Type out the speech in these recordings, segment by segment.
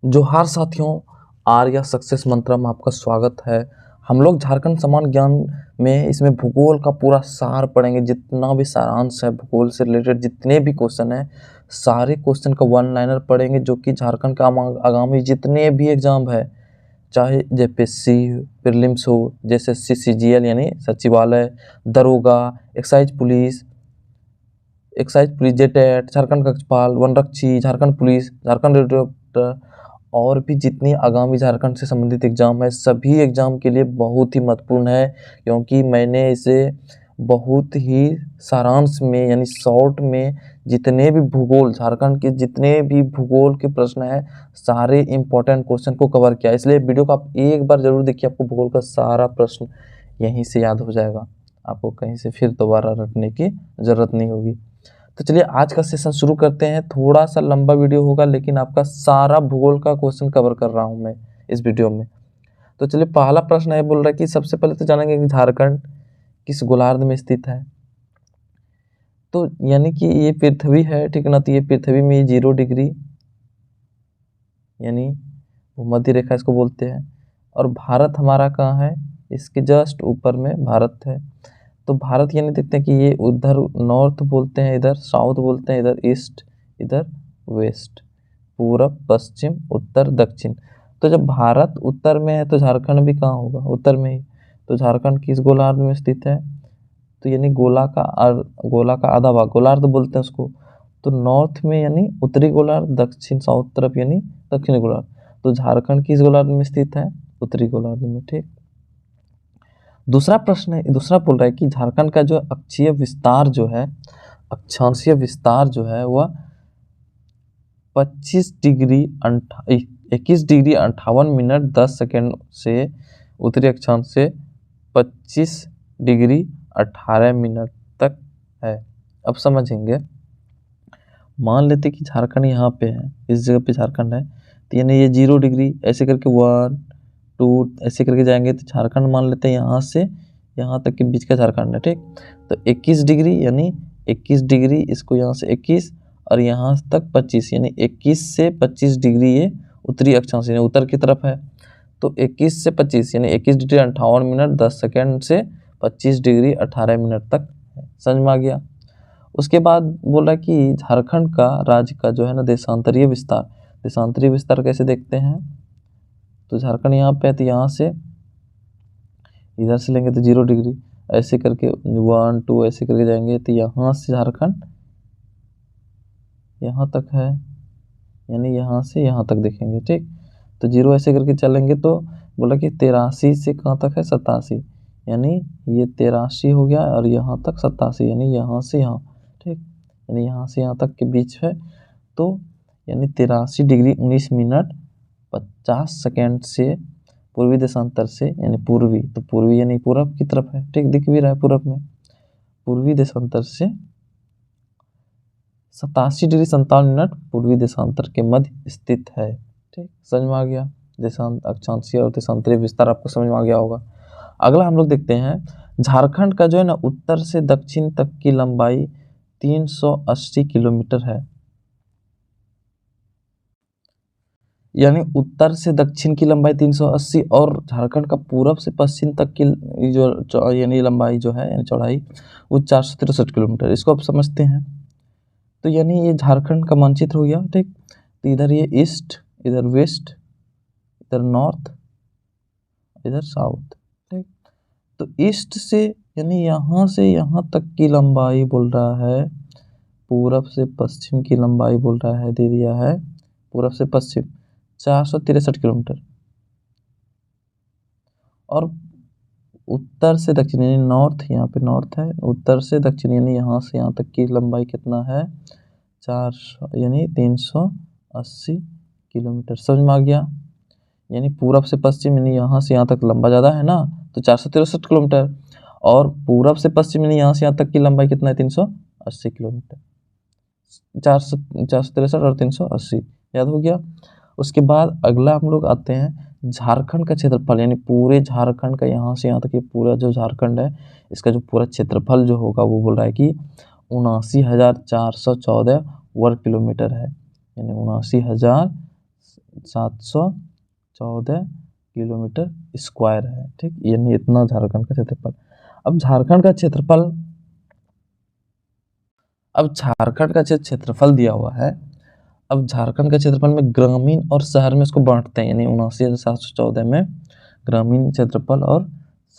जोहार साथियों, आर्या सक्सेस मंत्र में आपका स्वागत है। हम लोग झारखंड सामान्य ज्ञान में इसमें भूगोल का पूरा सार पढ़ेंगे। जितना भी सारांश है भूगोल से रिलेटेड, जितने भी क्वेश्चन हैं, सारे क्वेश्चन का वन लाइनर पढ़ेंगे, जो कि झारखंड का आगामी जितने भी एग्जाम है, चाहे जेपीएससी प्रीलिम्स हो, जैसे सीजीएल यानी सचिवालय, दरोगा, एक्साइज पुलिस, जेटेट, झारखंड कक्षपाल, वनरक्षी, झारखंड पुलिस, झारखंड हेलीकॉप्टर और भी जितनी आगामी झारखंड से संबंधित एग्जाम है, सभी एग्जाम के लिए बहुत ही महत्वपूर्ण है। क्योंकि मैंने इसे बहुत ही सारांश में यानी शॉर्ट में जितने भी भूगोल, झारखंड के जितने भी भूगोल के प्रश्न है, सारे इंपॉर्टेंट क्वेश्चन को कवर किया। इसलिए वीडियो को आप एक बार जरूर देखिए, आपको भूगोल का सारा प्रश्न यहीं से याद हो जाएगा। आपको कहीं से फिर दोबारा रटने की जरूरत नहीं होगी। तो चलिए आज का सेशन शुरू करते हैं। थोड़ा सा लंबा वीडियो होगा, लेकिन आपका सारा भूगोल का क्वेश्चन कवर कर रहा हूं मैं इस वीडियो में। तो चलिए पहला प्रश्न है, बोल रहा है कि सबसे पहले तो जानेंगे कि झारखंड किस गोलार्ध में स्थित है। तो यानी कि ये पृथ्वी है, ठीक ना। तो ये पृथ्वी में 0 डिग्री यानी भूमध्य रेखा इसको बोलते हैं। और भारत हमारा कहाँ है, इसके जस्ट ऊपर में भारत है। तो भारत यानी देखते हैं कि ये उधर नॉर्थ बोलते हैं, इधर साउथ बोलते हैं, इधर ईस्ट, इधर वेस्ट, पूरब, पश्चिम, उत्तर, दक्षिण। तो जब भारत उत्तर में है तो झारखंड भी कहाँ होगा, उत्तर में ही। तो झारखंड किस गोलार्ध में स्थित है, तो यानी गोला का आधा भाग गोलार्ध बोलते हैं उसको। तो नॉर्थ में यानी उत्तरी गोलार्ध, दक्षिण साउथ तरफ यानी दक्षिणी गोलार्ध। तो झारखंड किस गोलार्ध में स्थित है, उत्तरी गोलार्ध में, ठीक। दूसरा प्रश्न है, दूसरा बोल रहा है कि झारखंड का जो अक्षीय विस्तार जो है, अक्षांशीय विस्तार जो है वह 21 डिग्री 58 मिनट 10 सेकेंड से उत्तरी अक्षांश से 25 डिग्री 18 मिनट तक है। अब समझेंगे, मान लेते कि झारखंड यहाँ पे है, इस जगह पे झारखंड है, तो यानी ये 0 डिग्री ऐसे करके 1 2 ऐसे करके जाएंगे, तो झारखंड मान लेते हैं यहाँ से यहाँ तक के बीच का झारखंड है, ठीक। तो 21 डिग्री यानी 21 डिग्री, इसको यहाँ से 21 और यहाँ तक 25 यानी 21 से 25 डिग्री ये उत्तरी अक्षांश यानी उत्तर की तरफ है। तो 21 से 25 यानी 21 डिग्री 58 मिनट 10 सेकेंड से 25 डिग्री 18 मिनट तक है। समझ में आ गया। उसके बाद बोल रहा है कि झारखंड का राज्य का जो है ना देशांतरीय विस्तार कैसे देखते हैं। तो झारखंड यहाँ पे है, तो यहाँ से इधर से लेंगे तो 0 डिग्री ऐसे करके 1 2 ऐसे करके जाएंगे, तो यहाँ से झारखंड यहाँ तक है, यानी यहाँ से यहाँ तक देखेंगे, ठीक। तो 0 ऐसे करके चलेंगे तो बोला कि 83 से कहाँ तक है, 87 यानी ये 83 हो गया और यहाँ तक 87 यानी यहाँ से यहाँ, ठीक। यानी यहाँ से यहाँ तक के बीच है। तो यानी 83 डिग्री 19 मिनट 50 सेकेंड से पूर्वी देशांतर से यानी पूर्वी, तो पूर्वी यानी पूरब की तरफ है, ठीक। दिख भी रहा है पूरब में, पूर्वी देशांतर से 87 डिग्री 57 मिनट पूर्वी देशांतर के मध्य स्थित है, ठीक। समझ में आ गया। अक्षांशीय और देशांतरीय विस्तार आपको समझ में आ गया होगा। अगला हम लोग देखते हैं, झारखंड का जो है ना उत्तर से दक्षिण तक की लंबाई 380 किलोमीटर है। यानी उत्तर से दक्षिण की लंबाई 380 और झारखंड का पूरब से पश्चिम तक की जो यानी लंबाई जो है यानी चौड़ाई वो 463 किलोमीटर। इसको आप समझते हैं। तो यानी ये झारखंड का मानचित्र हो गया, ठीक। तो इधर ये ईस्ट, इधर वेस्ट, इधर नॉर्थ, इधर साउथ, ठीक। तो ईस्ट से यानी यहाँ से यहाँ तक की लंबाई बोल रहा है, पूरब से पश्चिम की लंबाई बोल रहा है, दे दिया है पूरब से पश्चिम 463 किलोमीटर। और उत्तर से दक्षिण यानी नॉर्थ, यहाँ पे नॉर्थ है, उत्तर से दक्षिण यानी यहाँ से यहाँ तक की लंबाई कितना है, 400 यानी 380 किलोमीटर। समझ में आ गया। यानी पूरब से पश्चिम यानी यहाँ से यहाँ तक लंबा ज़्यादा है ना, तो 463 किलोमीटर। और पूरब से पश्चिम यानी यहाँ से यहाँ तक की लंबाई कितना है, 380 किलोमीटर। 463 और 380 याद हो गया। उसके बाद अगला हम लोग आते हैं झारखंड का क्षेत्रफल, यानी पूरे झारखंड का यहाँ से यहाँ तक ये पूरा जो झारखंड है इसका जो पूरा क्षेत्रफल जो होगा वो बोल रहा है कि 79,414 वर्ग किलोमीटर है। यानी 79,414 714 किलोमीटर स्क्वायर है। ठीक, यानी इतना झारखंड का क्षेत्रफल। अब झारखंड का क्षेत्रफल दिया हुआ है। अब झारखंड के क्षेत्रफल में ग्रामीण और शहर में इसको बांटते हैं, यानी 79,714 में ग्रामीण क्षेत्रफल और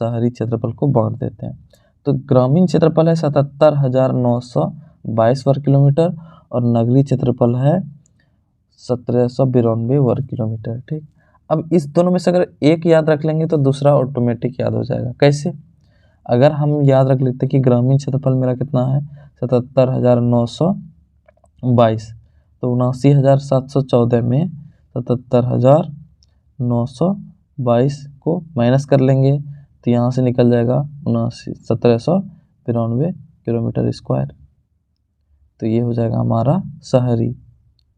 शहरी क्षेत्रफल को बांट देते हैं। तो ग्रामीण क्षेत्रफल है 77,922 वर्ग किलोमीटर और नगरीय क्षेत्रफल है 1792 वर्ग किलोमीटर। ठीक, अब इस दोनों में से अगर एक याद रख लेंगे तो दूसरा ऑटोमेटिक याद हो जाएगा। कैसे? अगर हम याद रख लेते कि ग्रामीण क्षेत्रफल मेरा कितना है 77,922, तो 79,714 में 77,922 को माइनस कर लेंगे तो यहाँ से निकल जाएगा 1792 किलोमीटर स्क्वायर। तो ये हो जाएगा हमारा शहरी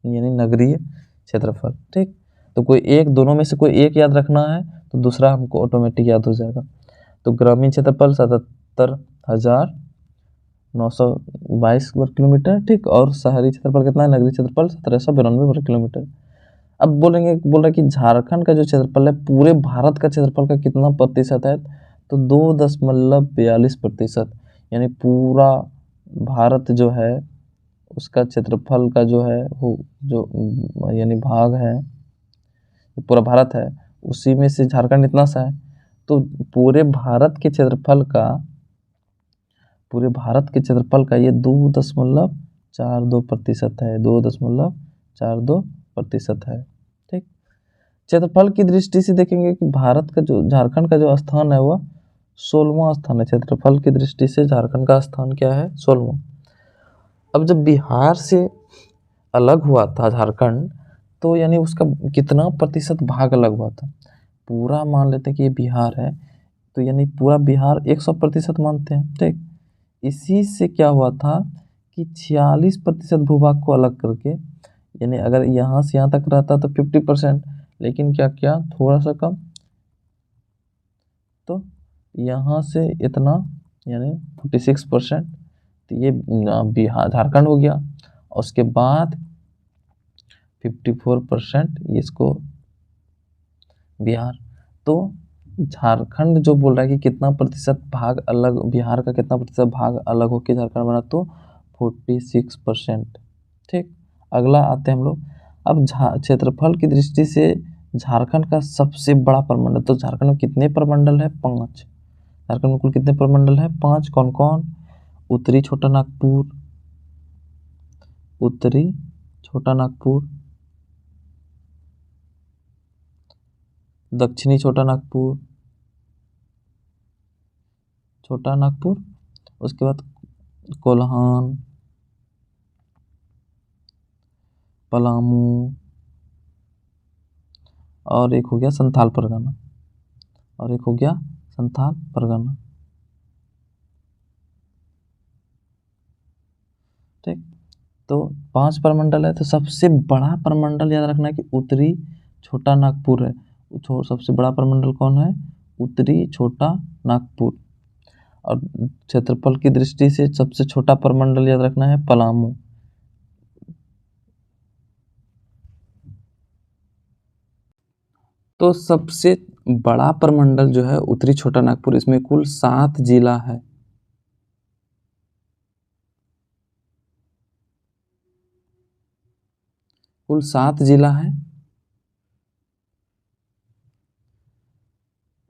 यानी नगरीय क्षेत्रफल। ठीक, तो कोई एक, दोनों में से कोई एक याद रखना है तो दूसरा हमको ऑटोमेटिक याद हो जाएगा। तो ग्रामीण क्षेत्रफल 77,922 वर्ग किलोमीटर। ठीक, और शहरी क्षेत्रफल कितना है, नगरीय क्षेत्रफल 1792 वर्ग किलोमीटर। अब बोल रहा है कि झारखंड का जो क्षेत्रफल है पूरे भारत का क्षेत्रफल का कितना प्रतिशत है, तो 2.42%, यानी पूरा भारत जो है उसका क्षेत्रफल का जो है वो जो यानी भाग है, पूरा भारत है, उसी में से झारखंड इतना सा है। तो पूरे भारत के क्षेत्रफल का ये 2.42% है, 2.42% है। ठीक, क्षेत्रफल की दृष्टि से देखेंगे कि झारखंड का जो स्थान है वह 16वां स्थान है। क्षेत्रफल की दृष्टि से झारखंड का स्थान क्या है, 16वां। अब जब बिहार से अलग हुआ था झारखंड, तो यानी उसका कितना प्रतिशत भाग अलग हुआ था। पूरा मान लेते हैं कि ये बिहार है, तो यानी पूरा बिहार 100% मानते हैं। ठीक, इसी से क्या हुआ था कि 46% भूभाग को अलग करके, यानी अगर यहाँ से यहाँ तक रहता तो 50%, लेकिन क्या किया, थोड़ा सा कम, तो यहाँ से इतना यानी 46%, तो ये बिहार झारखंड हो गया। और उसके बाद 54% इसको बिहार। तो झारखंड जो बोल रहा है कि कितना प्रतिशत भाग अलग, बिहार का कितना प्रतिशत भाग अलग होकर झारखंड बना, तो 46%। ठीक, अगला आते हैं हम लोग। अब क्षेत्रफल की दृष्टि से झारखंड का सबसे बड़ा प्रमंडल, तो झारखंड में कितने प्रमंडल है, 5। झारखंड में कुल कितने प्रमंडल है, 5। कौन कौन? उत्तरी छोटा नागपुर, दक्षिणी छोटा नागपुर, उसके बाद कोल्हान, पलामू, और एक हो गया संथाल परगना, ठीक, तो 5 प्रमंडल है। तो सबसे बड़ा प्रमंडल याद रखना है कि उत्तरी छोटा नागपुर है। सबसे बड़ा प्रमंडल कौन है, उत्तरी छोटा नागपुर। और क्षेत्रफल की दृष्टि से सबसे छोटा प्रमंडल याद रखना है पलामू। तो सबसे बड़ा प्रमंडल जो है उत्तरी छोटा नागपुर, इसमें कुल 7 जिला है। कुल 7 जिला है,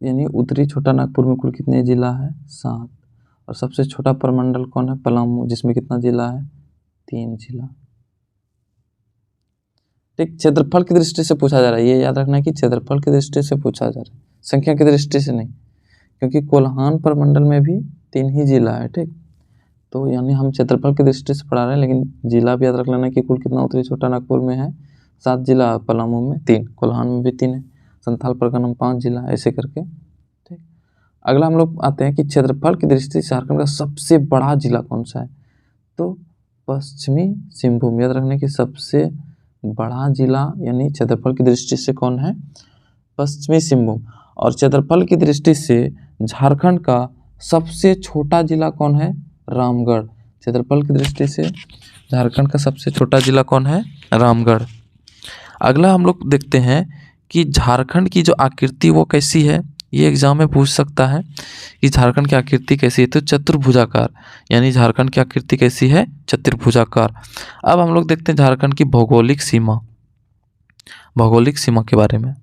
यानी उत्तरी छोटा नागपुर में कुल कितने जिला है, 7। और सबसे छोटा प्रमंडल कौन है, पलामू, जिसमें कितना जिला है, 3 जिला। ठीक, क्षेत्रफल की दृष्टि से पूछा जा रहा है, ये याद रखना है कि क्षेत्रफल की दृष्टि से पूछा जा रहा है, संख्या की दृष्टि से नहीं, क्योंकि कोल्हान प्रमंडल में भी 3 ही जिला है। ठीक, तो यानी हम क्षेत्रफल की दृष्टि से पढ़ा रहे हैं, लेकिन जिला भी याद रख लेना कि कुल कितना उत्तरी छोटा नागपुर में है, 7 जिला, पलामू में 3, कोल्हान में भी 3 है, संथाल परगना में 5 जिला, ऐसे करके। ठीक, अगला हम लोग आते हैं कि क्षेत्रफल की दृष्टि से झारखंड का सबसे बड़ा जिला कौन सा है, तो पश्चिमी सिंहभूम। याद रखने की सबसे बड़ा जिला यानी क्षेत्रफल की दृष्टि से कौन है, पश्चिमी सिंहभूम। और क्षेत्रफल की दृष्टि से झारखंड का सबसे छोटा जिला कौन है, रामगढ़। क्षेत्रफल की दृष्टि से झारखंड का सबसे छोटा जिला कौन है, रामगढ़। अगला हम लोग देखते हैं कि झारखंड की जो आकृति वो कैसी है। ये एग्जाम में पूछ सकता है कि झारखंड की आकृति कैसी है, तो चतुर्भुजाकार, यानी झारखंड की आकृति कैसी है, चतुर्भुजाकार। अब हम लोग देखते हैं झारखंड की भौगोलिक सीमा, भौगोलिक सीमा के बारे में।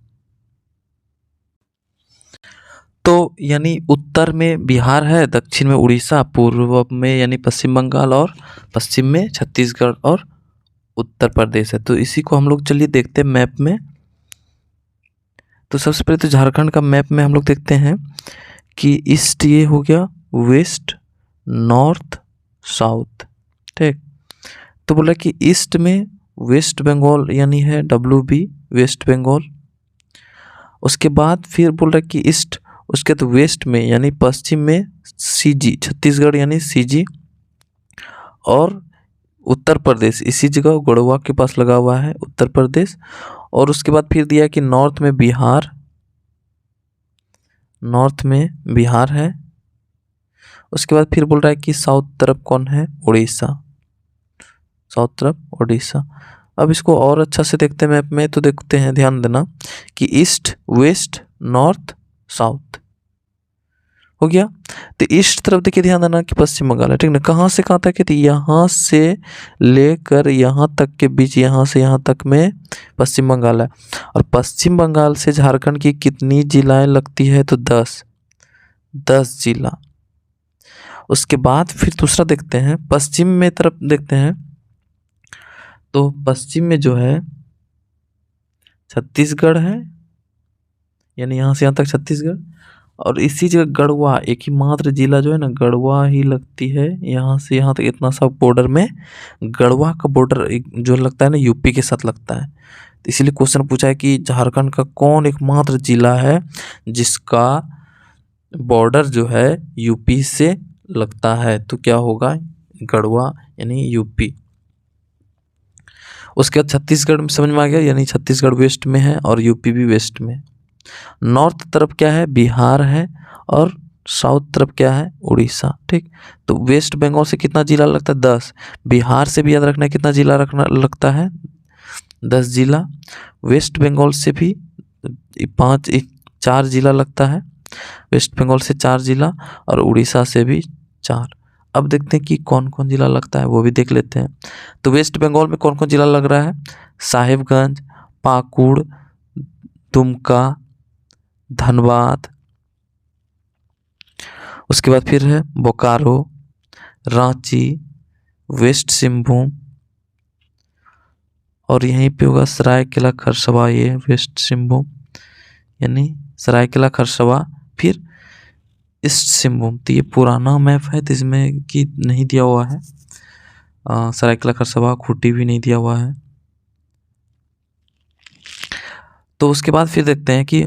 तो यानी उत्तर में बिहार है, दक्षिण में उड़ीसा, पूर्व में यानी पश्चिम बंगाल और पश्चिम में छत्तीसगढ़ और उत्तर प्रदेश है। तो इसी को हम लोग चलिए देखते हैं मैप में। तो सबसे पहले तो झारखंड का मैप में हम लोग देखते हैं कि ईस्ट ये हो गया, वेस्ट, नॉर्थ, साउथ, ठीक। तो बोला कि ईस्ट में वेस्ट बंगाल यानी है WB, वेस्ट बंगाल। उसके बाद फिर बोल रहा कि ईस्ट, उसके तो वेस्ट में यानी पश्चिम में CG, छत्तीसगढ़ यानी CG, और उत्तर प्रदेश इसी जगह गढ़वा के पास लगा हुआ है उत्तर प्रदेश। और उसके बाद फिर दिया कि नॉर्थ में बिहार, नॉर्थ में बिहार है। उसके बाद फिर बोल रहा है कि साउथ तरफ कौन है, उड़ीसा, साउथ तरफ उड़ीसा। अब इसको और अच्छा से देखते हैं मैप में, तो देखते हैं, ध्यान देना कि ईस्ट, वेस्ट, नॉर्थ, साउथ हो गया। तो ईस्ट तरफ देखिए, ध्यान देना कि पश्चिम बंगाल है, ठीक ना। कहाँ से कहाँ तक है, तो यहाँ से लेकर यहाँ तक के बीच, यहाँ से यहाँ तक में पश्चिम बंगाल है। और पश्चिम बंगाल से झारखंड की कितनी जिलाएं लगती है, तो 10 जिला। उसके बाद फिर दूसरा देखते हैं, पश्चिम में तरफ देखते हैं। तो पश्चिम में जो है छत्तीसगढ़ है, यानी यहाँ से यहाँ तक छत्तीसगढ़। और इसी जगह गढ़वा, एक ही मात्र जिला जो है ना, गढ़वा ही लगती है। यहाँ से यहाँ तक इतना सा बॉर्डर में गढ़वा का बॉर्डर जो लगता है ना, यूपी के साथ लगता है। तो इसीलिए क्वेश्चन पूछा है कि झारखंड का कौन एकमात्र जिला है जिसका बॉर्डर जो है यूपी से लगता है, तो क्या होगा, गढ़वा यानी यूपी। उसके बाद छत्तीसगढ़ में समझ में आ गया, यानी छत्तीसगढ़ वेस्ट में है और यूपी भी वेस्ट में। नॉर्थ तरफ क्या है, बिहार है, और साउथ तरफ क्या है, उड़ीसा, ठीक। तो वेस्ट बंगाल से कितना जिला लगता है, 10। बिहार से भी याद रखना है कितना जिला रखना लगता है, 10 जिला। वेस्ट बंगाल से भी 4 जिला लगता है, वेस्ट बंगाल से 4 जिला, और उड़ीसा से भी 4। अब देखते हैं कि कौन कौन जिला लगता है, वो भी देख लेते हैं। तो वेस्ट बंगाल में कौन कौन जिला लग रहा है, साहिबगंज, पाकुड़, दुमका, धनबाद। उसके बाद फिर है बोकारो, रांची, वेस्ट सिंहभूम, और यहीं पे होगा सरायकेला खरसावां, ये वेस्ट सिंहभूम यानी सरायकेला खरसावां। फिर ईस्ट सिंहभूम, तो ये पुराना मैप है, तो इसमें कि नहीं दिया हुआ है, सरायकेला खरसावां, खूंटी भी नहीं दिया हुआ है। तो उसके बाद फिर देखते हैं कि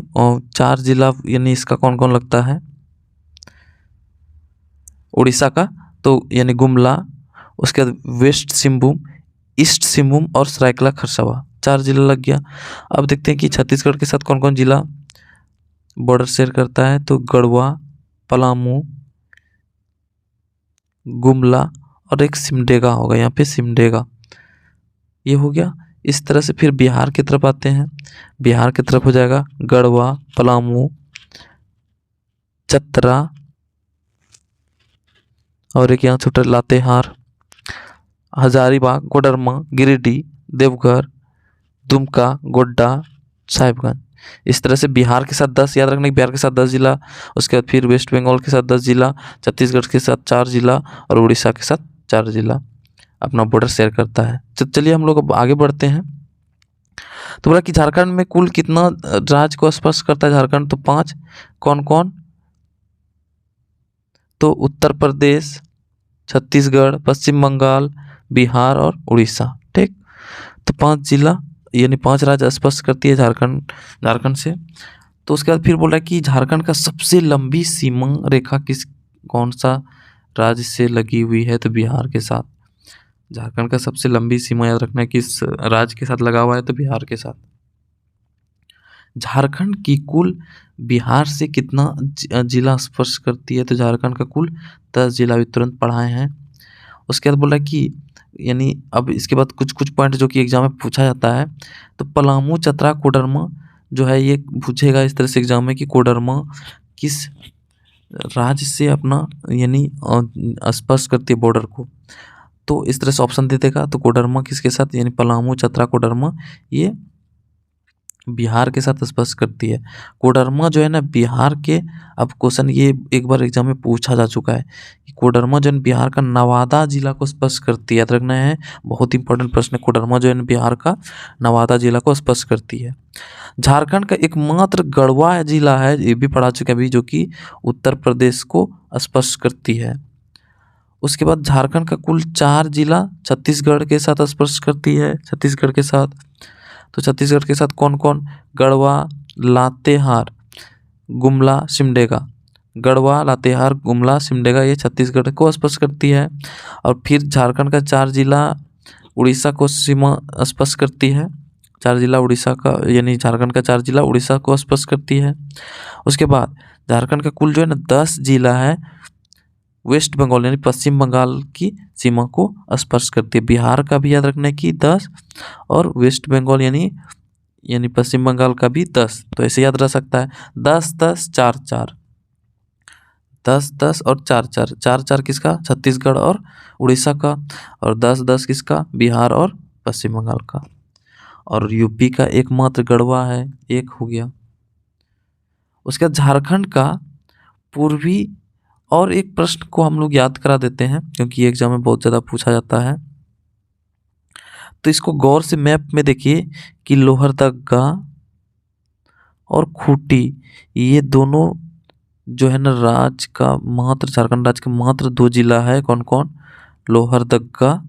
4 जिला यानी इसका कौन कौन लगता है, उड़ीसा का, तो यानी गुमला। उसके बाद वेस्ट सिंहभूम, ईस्ट सिंहभूम और सरायकेला खरसावां, 4 जिला लग गया। अब देखते हैं कि छत्तीसगढ़ के साथ कौन कौन जिला बॉर्डर शेयर करता है, तो गढ़वा, पलामू, गुमला, और एक सिमडेगा होगा, यहाँ पे सिमडेगा, ये हो गया। इस तरह से फिर बिहार की तरफ आते हैं। बिहार की तरफ हो जाएगा गढ़वा, पलामू, चतरा, और एक यहाँ छोटा लातेहार, हजारीबाग, कोडरमा, गिरिडीह, देवघर, दुमका, गोड्डा, साहिबगंज। इस तरह से बिहार के साथ 10 याद रखना, बिहार के साथ 10 जिला। उसके बाद फिर वेस्ट बंगाल के साथ 10 जिला, छत्तीसगढ़ के साथ 4 जिला, और उड़ीसा के साथ 4 जिला अपना बॉर्डर शेयर करता है। तो चलिए हम लोग अब आगे बढ़ते हैं। तो बोला कि झारखंड में कुल कितना राज्य को स्पर्श करता है झारखंड, तो 5। कौन कौन, तो उत्तर प्रदेश, छत्तीसगढ़, पश्चिम बंगाल, बिहार और उड़ीसा, ठीक। तो 5 जिला यानी 5 राज्य स्पर्श करती है झारखंड से। तो उसके बाद फिर बोल रहा है कि झारखंड का सबसे लंबी सीमा रेखा कौन सा राज्य से लगी हुई है, तो बिहार के साथ। झारखंड का सबसे लंबी सीमा याद रखना है किस राज्य के साथ लगा हुआ है, तो बिहार के साथ। झारखंड की कुल बिहार से कितना जिला स्पर्श करती है, तो झारखंड का कुल 10 जिला भी तुरंत पढ़ाए हैं। उसके बाद बोला कि यानी अब इसके बाद कुछ कुछ पॉइंट जो कि एग्जाम में पूछा जाता है। तो पलामू, चतरा, कोडरमा जो है ये पूछेगा इस तरह से एग्जाम में कि कोडरमा किस राज्य से अपना यानी स्पर्श करती है बॉर्डर को। तो इस तरह से ऑप्शन दे देगा। तो कोडरमा किसके साथ, यानी पलामू, चतरा, कोडरमा ये बिहार के साथ स्पर्श करती है। कोडरमा जो है ना बिहार के, अब क्वेश्चन ये एक बार एग्जाम में पूछा जा चुका है कि कोडरमा जो है बिहार का नवादा जिला को स्पर्श करती है। याद रखना है, बहुत इंपॉर्टेंट प्रश्न है। कोडरमा जो है बिहार का नवादा जिला को स्पर्श करती है। झारखंड का एकमात्र गढ़वा जिला है, ये भी पढ़ा चुके हैं अभी, जो कि उत्तर प्रदेश को स्पर्श करती है। उसके बाद झारखंड का कुल 4 जिला छत्तीसगढ़ के साथ स्पर्श करती है, छत्तीसगढ़ के साथ। तो छत्तीसगढ़ के साथ कौन कौन, गढ़वा, लातेहार, गुमला, सिमडेगा। गढ़वा, लातेहार, गुमला, सिमडेगा ये छत्तीसगढ़ को स्पर्श करती है। और फिर झारखंड का 4 जिला उड़ीसा को सीमा स्पर्श करती है। 4 जिला उड़ीसा का, यानी झारखंड का 4 जिला उड़ीसा को स्पर्श करती है। उसके बाद झारखंड का कुल जो है ना 10 जिला है वेस्ट बंगाल यानी पश्चिम बंगाल की सीमा को स्पर्श करती है। बिहार का भी याद रखना है कि 10 और वेस्ट बंगाल यानी पश्चिम बंगाल का भी 10। तो ऐसे याद रह सकता है 10 10 4 4, 10 10 और 4 4, 4 4 किसका, छत्तीसगढ़ और उड़ीसा का, और 10 10 किसका, बिहार और पश्चिम बंगाल का। और यूपी का एकमात्र गढ़वा है, एक हो गया। उसके बाद झारखंड का पूर्वी, और एक प्रश्न को हम लोग याद करा देते हैं क्योंकि एग्जाम में बहुत ज़्यादा पूछा जाता है। तो इसको गौर से मैप में देखिए कि लोहरदगा और खूंटी ये दोनों जो है ना राज्य का मात्र, झारखंड राज्य का मात्र 2 जिला है। कौन कौन, लोहरदगा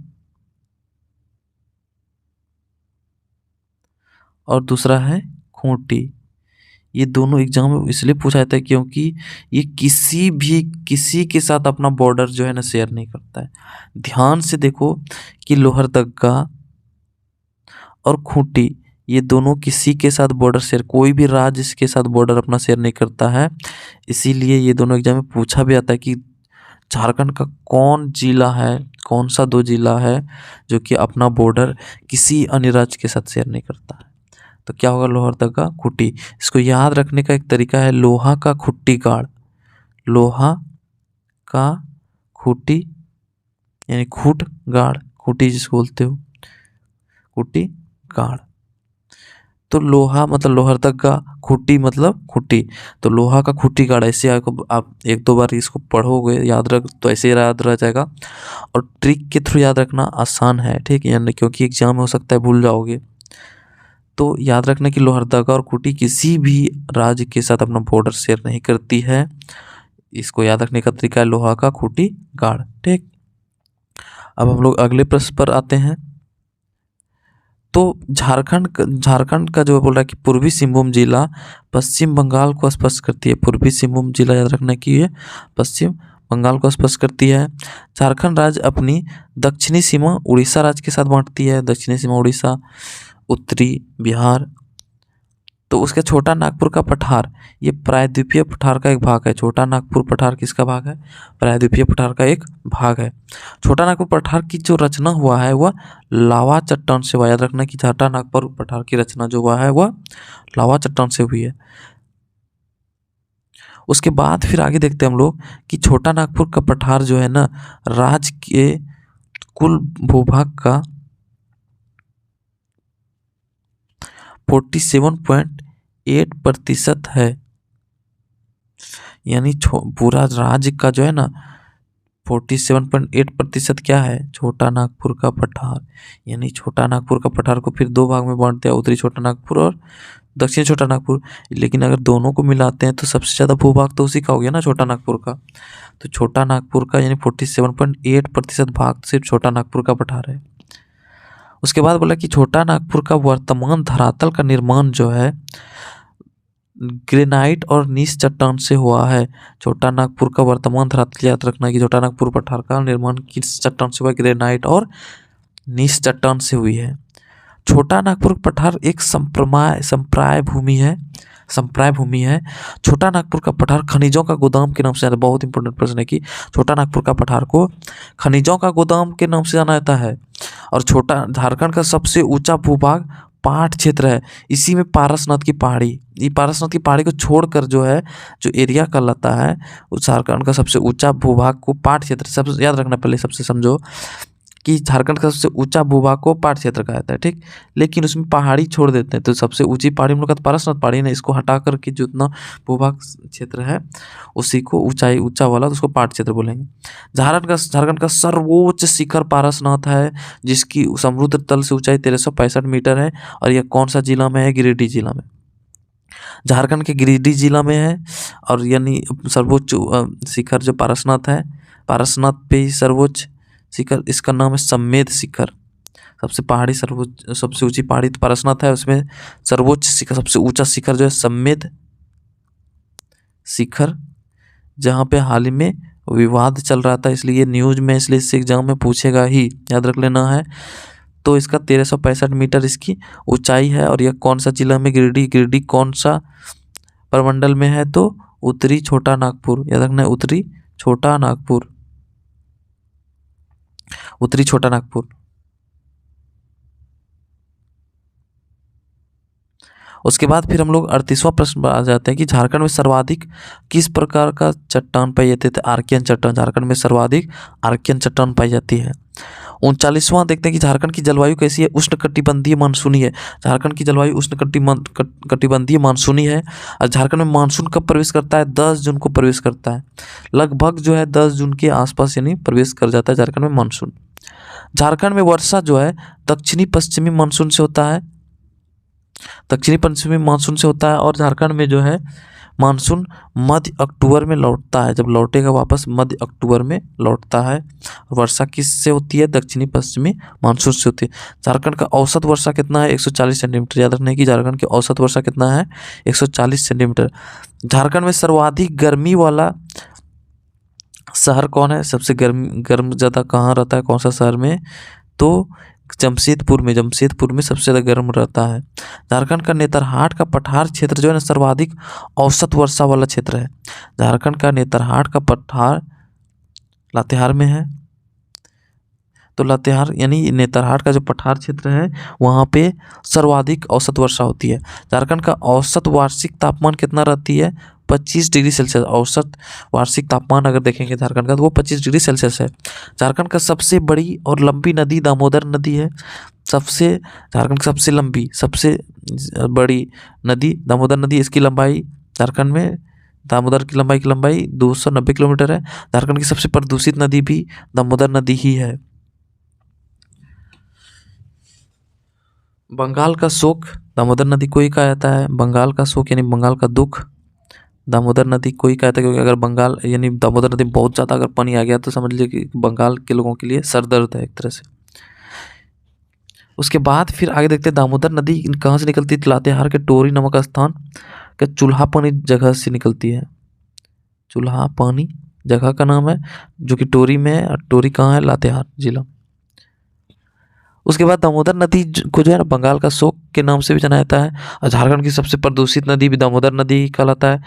और दूसरा है खूंटी। ये दोनों एग्जाम में इसलिए पूछा जाता है क्योंकि ये किसी के साथ अपना बॉर्डर जो है ना शेयर नहीं करता है। ध्यान से देखो कि लोहरदगा और खूंटी ये दोनों किसी के साथ बॉर्डर शेयर, कोई भी राज्य इसके साथ बॉर्डर अपना शेयर नहीं करता है। इसीलिए ये दोनों एग्जाम में पूछा भी आता है कि झारखंड का कौन जिला है, कौन सा 2 जिला है जो कि अपना बॉर्डर किसी अन्य राज्य के साथ शेयर नहीं करता है। तो क्या होगा, लोहरदगा, खूंटी। इसको याद रखने का एक तरीका है लोहा का खुट्टी गाड़, लोहा का खूंटी यानी खूट गाड़, खूंटी जिसको बोलते हो, खूंटी गाड़। तो लोहा मतलब लोहरदगा, खूंटी मतलब खूंटी। तो लोहा का खूंटी गाड़, ऐसे आपको आप 1-2 बार इसको पढ़ोगे याद रख तो ऐसे याद रह जाएगा। और ट्रिक के थ्रू याद रखना आसान है, ठीक है, यानी क्योंकि एग्जाम में हो सकता है भूल जाओगे। तो याद रखना कि लोहरदगा और खूंटी किसी भी राज्य के साथ अपना बॉर्डर शेयर नहीं करती है। इसको याद रखने का तरीका है लोहा का खूंटी गाड़, ठीक। अब हम लोग अगले प्रश्न पर आते हैं। तो झारखंड का जो बोल रहा है कि पूर्वी सिंहभूम जिला पश्चिम बंगाल को स्पर्श करती है। पूर्वी सिंहभूम जिला याद रखना कि ये पश्चिम बंगाल को स्पर्श करती है। झारखंड राज्य अपनी दक्षिणी सीमा उड़ीसा राज्य के साथ बांटती है। दक्षिणी सीमा उड़ीसा, उत्तरी बिहार। तो उसके छोटा नागपुर का पठार ये प्रायद्वीपीय पठार का एक भाग है। छोटा नागपुर पठार किसका भाग है, प्रायद्वीपीय पठार का एक भाग है। छोटा नागपुर पठार की जो रचना हुआ है वह लावा चट्टान से हुआ। याद रखना कि छोटा नागपुर पठार की रचना जो हुआ है वह लावा चट्टान से हुई है। उसके बाद फिर आगे देखते हैं हम लोग कि छोटा नागपुर का पठार जो है ना राज्य के कुल भूभाग का 47.8% है। यानी पूरा राज्य का जो है ना 47.8% क्या है, छोटा नागपुर का पठार। यानी छोटा नागपुर का पठार को फिर 2 भाग में बांटते हैं, उत्तरी छोटा नागपुर और दक्षिण छोटा नागपुर। लेकिन अगर दोनों को मिलाते हैं तो सबसे ज़्यादा भूभाग तो उसी का हो गया ना, छोटा नागपुर का। तो छोटा नागपुर का यानी 47.8% भाग सिर्फ छोटा नागपुर का पठार है। उसके बाद बोला कि छोटा नागपुर का वर्तमान धरातल का निर्माण जो है ग्रेनाइट और नीस चट्टान से हुआ है। छोटा नागपुर का वर्तमान धरातल याद रखना कि छोटा नागपुर पठार का निर्माण किस चट्टान से हुआ, ग्रेनाइट और नीस चट्टान से हुई है। छोटा नागपुर पठार एक संप्राय भूमि है। छोटा नागपुर का पठार खनिजों का गोदाम के नाम से जाना, बहुत इंपॉर्टेंट प्रश्न है कि छोटा नागपुर का पठार को खनिजों का गोदाम के नाम से जाना जाता है। और छोटा झारखंड का सबसे ऊंचा भूभाग पाठ क्षेत्र है, इसी में पारसनाथ की पहाड़ी, ये पारसनाथ की पहाड़ी को छोड़कर जो है जो एरिया कहलाता है उस झारखंड का सबसे ऊंचा भूभाग को पाठ क्षेत्र, सबसे याद रखना, पहले सबसे समझो कि झारखंड का सबसे ऊंचा भूभाग को पाठ क्षेत्र कहा जाता है, ठीक। लेकिन उसमें पहाड़ी छोड़ देते हैं, तो सबसे ऊंची पहाड़ी हम लोग का तो पारसनाथ पहाड़ी ना, इसको हटा करके जो इतना भूभाग क्षेत्र है उसी को ऊंचाई ऊंचा वाला तो उसको पाठ क्षेत्र बोलेंगे। झारखंड का सर्वोच्च शिखर पारसनाथ है, जिसकी समुद्र तल से ऊंचाई 1365 मीटर है। और यह कौन सा जिला में है? गिरिडीह जिला में, झारखंड के गिरिडीह जिला में है। और यानी सर्वोच्च शिखर जो पारसनाथ है, पारसनाथ पे ही सर्वोच्च शिखर, इसका नाम है सम्मेद शिखर। सबसे ऊंची पहाड़ी तो पारसनाथ है, उसमें सर्वोच्च शिखर, सबसे ऊंचा शिखर जो है सम्मेद शिखर, जहाँ पे हाल ही में विवाद चल रहा था, इसलिए न्यूज में, इसलिए इस एग्जाम में पूछेगा ही, याद रख लेना है। तो इसका 1365 मीटर इसकी ऊंचाई है। और यह कौन सा जिला में? गिरिडीह कौन सा प्रमंडल में है? तो उत्तरी छोटा नागपुर, याद रखना है, उत्तरी छोटा नागपुर। उसके बाद फिर हम लोग 38वां प्रश्न पर आ जाते हैं कि झारखंड में सर्वाधिक किस प्रकार का चट्टान पाई जाती है? आर्कियन चट्टान, झारखंड में सर्वाधिक आर्कियन चट्टान पाई जाती है। 39वां देखते हैं कि झारखंड की जलवायु कैसी है? उष्णकटिबंधीय मानसूनी है। झारखंड की जलवायु उष्णकटिबंधीय मानसूनी है। और झारखंड में मानसून कब प्रवेश करता है? 10 जून को प्रवेश करता है, लगभग जो है 10 जून के आसपास यानी प्रवेश कर जाता है झारखंड में मानसून। झारखंड में वर्षा जो है दक्षिणी पश्चिमी मानसून से होता है, और झारखंड में जो है मानसून मध्य अक्टूबर में लौटता है, जब लौटेगा वापस मध्य अक्टूबर में लौटता है। वर्षा किससे होती है? दक्षिणी पश्चिमी मानसून से होती है। झारखंड का औसत वर्षा कितना है? 140 सेंटीमीटर। याद रखना है कि झारखंड की औसत वर्षा कितना है? 140 सेंटीमीटर। झारखंड में सर्वाधिक गर्मी वाला शहर कौन है? सबसे गर्म ज़्यादा कहाँ रहता है, कौन सा शहर में? तो जमशेदपुर में सबसे ज़्यादा गर्म रहता है। झारखंड का नेतरहाट का पठार क्षेत्र जो है ना सर्वाधिक औसत वर्षा वाला क्षेत्र है। झारखंड का नेतरहाट का पठार लातेहार में है, तो लातेहार यानी नेतरहाट का जो पठार क्षेत्र है वहाँ पे सर्वाधिक औसत वर्षा होती है। झारखंड का औसत वार्षिक तापमान कितना रहती है? 25 डिग्री सेल्सियस। औसत वार्षिक तापमान अगर देखेंगे झारखंड का तो वो 25 डिग्री सेल्सियस है। झारखंड का सबसे बड़ी और लंबी नदी दामोदर नदी है। झारखंड की सबसे लंबी, सबसे बड़ी नदी दामोदर नदी, इसकी लंबाई झारखंड में दामोदर की लंबाई 290 किलोमीटर है। झारखंड की सबसे प्रदूषित नदी भी दामोदर नदी ही है। बंगाल का शोक दामोदर नदी को ही कहा जाता है। बंगाल का शोक यानी बंगाल का दुख दामोदर नदी को ही कहता है, क्योंकि अगर बंगाल यानी दामोदर नदी बहुत ज़्यादा अगर पानी आ गया तो समझ लीजिए कि बंगाल के लोगों के लिए सर दर्द है एक तरह से। उसके बाद फिर आगे देखते हैं दामोदर नदी कहाँ से निकलती है? लातेहार के टोरी नामक स्थान के चूल्हा पानी जगह से निकलती है। चूल्हा पानी जगह का नाम है जो कि टोरी में है, और टोरी कहाँ है? लातेहार जिला। उसके बाद दामोदर नदी को जो है ना बंगाल का शोक के नाम से भी जाना जाता है। और झारखंड की सबसे प्रदूषित नदी भी दामोदर नदी कहलाता है।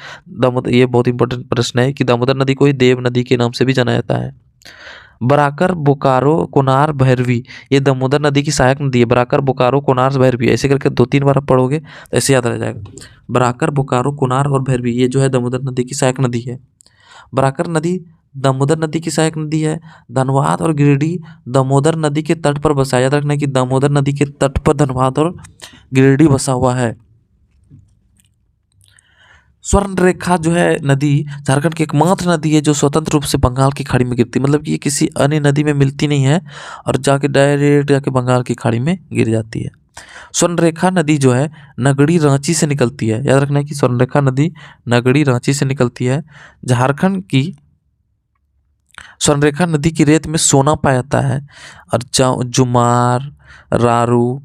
ये बहुत इंपॉर्टेंट प्रश्न है कि दामोदर नदी को ही देव नदी के नाम से भी जाना जाता है। बराकर, बोकारो, कोनार, भैरवी, ये दामोदर नदी की सहायक नदी है। बराकर, बोकारो, कोनार, भैरवी, ऐसे करके 2-3 बार आप पढ़ोगे तो ऐसे याद रह जाएगा। बराकर, बोकारो, कोनार और भैरवी, ये जो है दामोदर नदी की सहायक नदी है। बराकर नदी दामोदर नदी की सहायक नदी है। धनबाद और गिरिडीह दामोदर नदी के तट पर बसा। याद रखना है कि दामोदर नदी के तट पर धनबाद और गिरिडीह बसा हुआ है। स्वर्ण रेखा जो है नदी झारखंड की एकमात्र नदी है जो स्वतंत्र रूप से बंगाल की खाड़ी में गिरती है, मतलब कि ये किसी अन्य नदी में मिलती नहीं है और डायरेक्ट जाके बंगाल की खाड़ी में गिर जाती है। स्वर्ण रेखा नदी जो है नगड़ी रांची से निकलती है। याद रखना है कि स्वर्ण रेखा नदी नगड़ी रांची से निकलती है। झारखंड की स्वर्ण रेखा नदी की रेत में सोना पाया जाता है। और जुमार, रारू,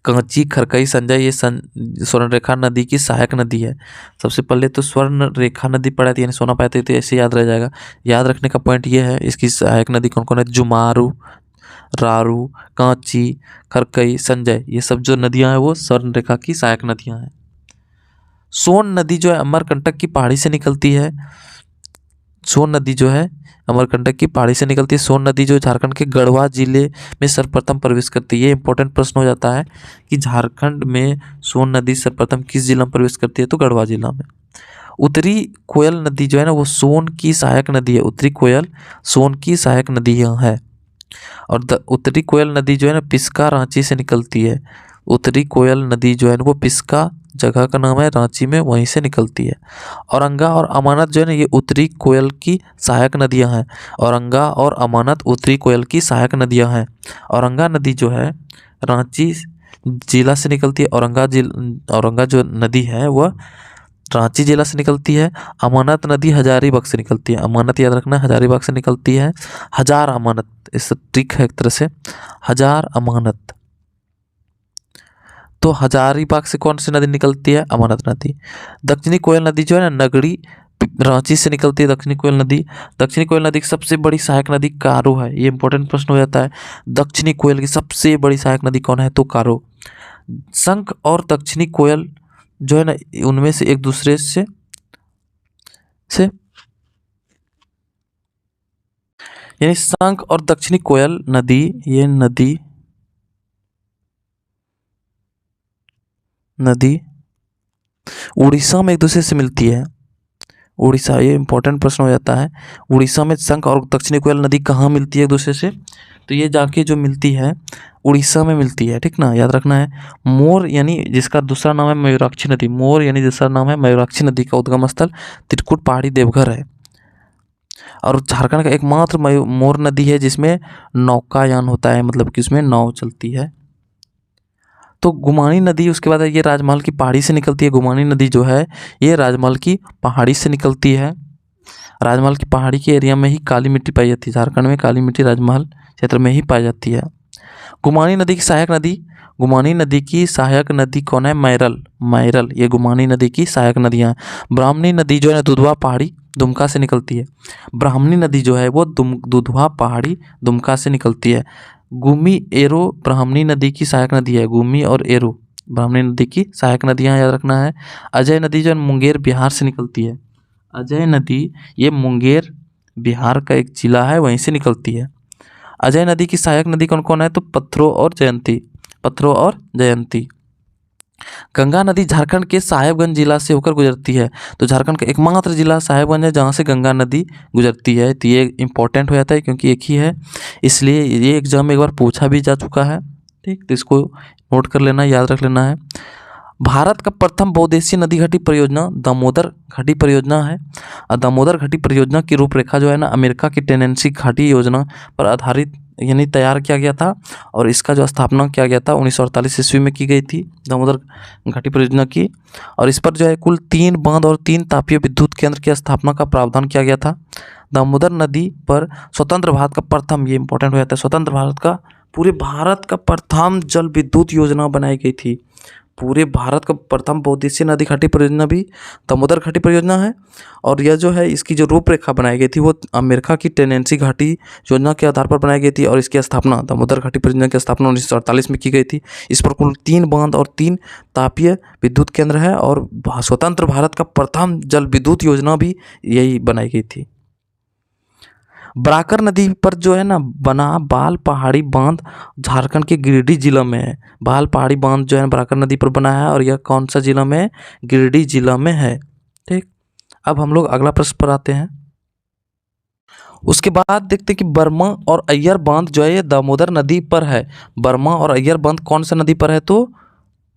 कांची, खरकई, संजय, ये स्वर्ण रेखा नदी की सहायक नदी है। सबसे पहले तो स्वर्ण रेखा नदी पढ़ा थी यानी सोना पाया था, तो ऐसे याद रह जाएगा। याद रखने का पॉइंट ये है इसकी सहायक नदी कौन कौन है? जुमारू, रारू, कांची, खरकई, संजय, ये सब जो नदियां हैं वो स्वर्ण रेखा की सहायक नदियां हैं। सोन नदी जो है अमरकंटक की पहाड़ी से निकलती है। सोन नदी जो है अमरकंटक की पहाड़ी से निकलती है। सोन नदी जो झारखंड के गढ़वा जिले में सर्वप्रथम प्रवेश करती है। ये इंपॉर्टेंट प्रश्न हो जाता है कि झारखंड में सोन नदी सर्वप्रथम किस जिला में प्रवेश करती है, तो गढ़वा जिला में। उत्तरी कोयल नदी जो है ना वो सोन की सहायक नदी है। उत्तरी कोयल सोन की सहायक नदी है। और उत्तरी कोयल नदी जो है ना पिस्का रांची से निकलती है। उत्तरी कोयल नदी जो है ना वो पिस्का जगह का नाम है, रांची में, वहीं से निकलती है। औरंगा और अमानत जो है ना ये उत्तरी कोयल की सहायक नदियां हैं। औरंगा और अमानत उत्तरी कोयल की सहायक नदियां हैं। औरंगा नदी जो है रांची जिला से निकलती है। औरंगा जो नदी है वह रांची जिला से निकलती है। अमानत नदी हजारीबाग से निकलती है। अमानत याद रखना, हजारीबाग से निकलती है। हजार अमानत, इस ट्रिक है एक तरह से, हजार अमानत। तो हजारीबाग से कौन सी नदी निकलती है, अमानत नदी। दक्षिणी कोयल नदी जो है ना नगड़ी रांची से निकलती है। दक्षिणी कोयल नदी, दक्षिणी कोयल नदी की सबसे बड़ी सहायक नदी कारो है। ये इंपॉर्टेंट प्रश्न हो जाता है, दक्षिणी कोयल की सबसे बड़ी सहायक नदी कौन है, तो कारो। शंख और दक्षिणी कोयल जो है ना उनमें से एक दूसरे से यानी शंख और दक्षिणी कोयल नदी, ये नदी उड़ीसा में एक दूसरे से मिलती है। उड़ीसा, ये इंपॉर्टेंट प्रश्न हो जाता है, उड़ीसा में शंख और दक्षिणी कोयल नदी कहाँ मिलती है एक दूसरे से, तो ये जाके जो मिलती है उड़ीसा में मिलती है, ठीक ना, याद रखना है। मोर यानी जिसका दूसरा नाम है मयूराक्षी नदी, मोर यानी दूसरा नाम है मयूराक्षी नदी का उद्गम स्थल त्रिकुट पहाड़ी देवघर है। और झारखंड का एकमात्र मोर नदी है जिसमें नौकायान होता है, मतलब कि उसमें नाव चलती है। तो गुमानी नदी उसके बाद ये राजमहल की पहाड़ी से निकलती है। गुमानी नदी जो है ये राजमहल की पहाड़ी से निकलती है। राजमहल की पहाड़ी के एरिया में ही काली मिट्टी पाई जाती है। झारखंड में काली मिट्टी राजमहल क्षेत्र में ही पाई जाती है। गुमानी नदी की सहायक नदी, गुमानी नदी की सहायक नदी कौन है, मैरल, ये गुमानी नदी की सहायक नदियाँ हैं। ब्राह्मणी नदी जो है दुधवा पहाड़ी दुमका से निकलती है। ब्राह्मणी नदी जो है वो दुधवा पहाड़ी दुमका से निकलती है। गुमी एरो ब्राह्मणी नदी की सहायक नदी है। गुमी और एरो ब्राह्मणी नदी की सहायक नदियाँ याद रखना है। अजय नदी जो है मुंगेर बिहार से निकलती है। अजय नदी ये मुंगेर बिहार का एक जिला है, वहीं से निकलती है। अजय नदी की सहायक नदी कौन कौन है, तो पत्थरों और जयंती। गंगा नदी झारखंड के साहेबगंज जिला से होकर गुजरती है। तो झारखंड का एकमात्र जिला साहेबगंज है जहाँ से गंगा नदी गुजरती है। तो ये इंपॉर्टेंट हो जाता है क्योंकि एक ही है, इसलिए ये एग्जाम में एक बार पूछा भी जा चुका है, ठीक। तो इसको नोट कर लेना, याद रख लेना है। भारत का प्रथम बहुउद्देशीय नदी घटी परियोजना दामोदर घाटी परियोजना है। और दामोदर घाटी परियोजना की रूपरेखा जो है ना अमेरिका की टेनेंसी घाटी योजना पर आधारित यानी तैयार किया गया था। और इसका जो स्थापना किया गया था 1948 ईस्वी में की गई थी दामोदर घाटी परियोजना की। और इस पर जो है कुल 3 बांध और 3 तापीय विद्युत केंद्र की स्थापना का प्रावधान किया गया था। दामोदर नदी पर स्वतंत्र भारत का प्रथम, ये इंपॉर्टेंट हो जाता है, स्वतंत्र भारत का, पूरे भारत का प्रथम जल विद्युत योजना बनाई गई थी। पूरे भारत का प्रथम बहुउद्देशीय नदी घाटी परियोजना भी दामोदर घाटी परियोजना है। और यह जो है इसकी जो रूपरेखा बनाई गई थी वो अमेरिका की टेनेंसी घाटी योजना के आधार पर बनाई गई थी। और इसकी स्थापना दामोदर घाटी परियोजना की स्थापना 1948 में की गई थी। इस पर कुल 3 बांध और 3 तापीय विद्युत केंद्र है। और स्वतंत्र भारत का प्रथम जल विद्युत योजना भी यही बनाई गई थी। बराकर नदी पर जो है ना बना बाल पहाड़ी बांध झारखंड के गिरिडीह जिला में है। बाल पहाड़ी बांध जो है बराकर नदी पर बना है और यह कौन सा जिला में है, गिरिडीह जिला में है, ठीक। अब हम लोग अगला प्रश्न पर आते हैं। उसके बाद देखते हैं कि बर्मा और अय्यर बांध जो है ये दामोदर नदी पर है। बर्मा और अय्यर बांध कौन सा नदी पर है, तो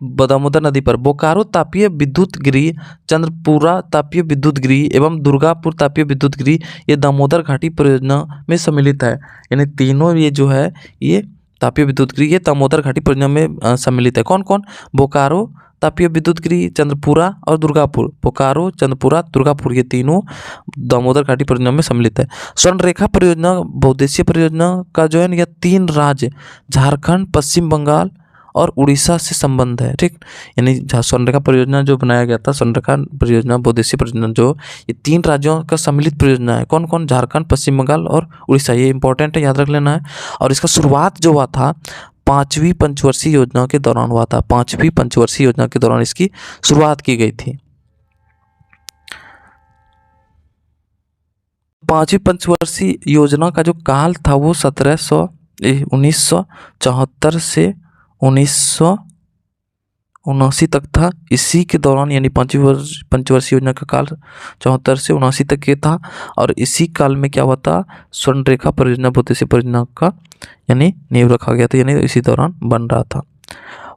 दामोदर नदी पर। बोकारो तापीय विद्युत गृह, चंद्रपुरा तापीय विद्युत गृह एवं दुर्गापुर तापीय विद्युत गृह ये दामोदर घाटी परियोजना में सम्मिलित है। यानी तीनों ये जो है ये तापीय विद्युत गृह ये दामोदर घाटी परियोजना में सम्मिलित है। कौन कौन, बोकारो तापीय विद्युत गृह, चंद्रपुरा और दुर्गापुर। बोकारो, चंद्रपुरा, दुर्गापुर ये तीनों दामोदर घाटी परियोजना में सम्मिलित है। स्वर्ण रेखा परियोजना बहुउद्देशीय परियोजना का जो है यह 3 राज्य झारखंड, पश्चिम बंगाल और उड़ीसा से संबंध है। ठीक, यानी स्वर्णरेखा परियोजना जो बनाया गया था, स्वर्णरेखा परियोजना बहुउद्देशीय परियोजना जो ये 3 राज्यों का सम्मिलित परियोजना है। कौन कौन? झारखंड, पश्चिम बंगाल और उड़ीसा। ये इंपॉर्टेंट है, याद रख लेना है। और इसका शुरुआत जो हुआ था 5वीं पंचवर्षीय योजना के दौरान हुआ था। 5वीं पंचवर्षीय योजना के दौरान इसकी शुरुआत की गई थी। 5वीं पंचवर्षीय योजना का जो काल था वो 1974 से 1979 तक था। इसी के दौरान यानी 5वीं पंचवर्षीय योजना का काल 74 से 79 तक के था। और इसी काल में क्या हुआ था? स्वर्णरेखा परियोजना बहुउद्देशीय परियोजना का यानी नींव रखा गया था, यानी इसी दौरान बन रहा था।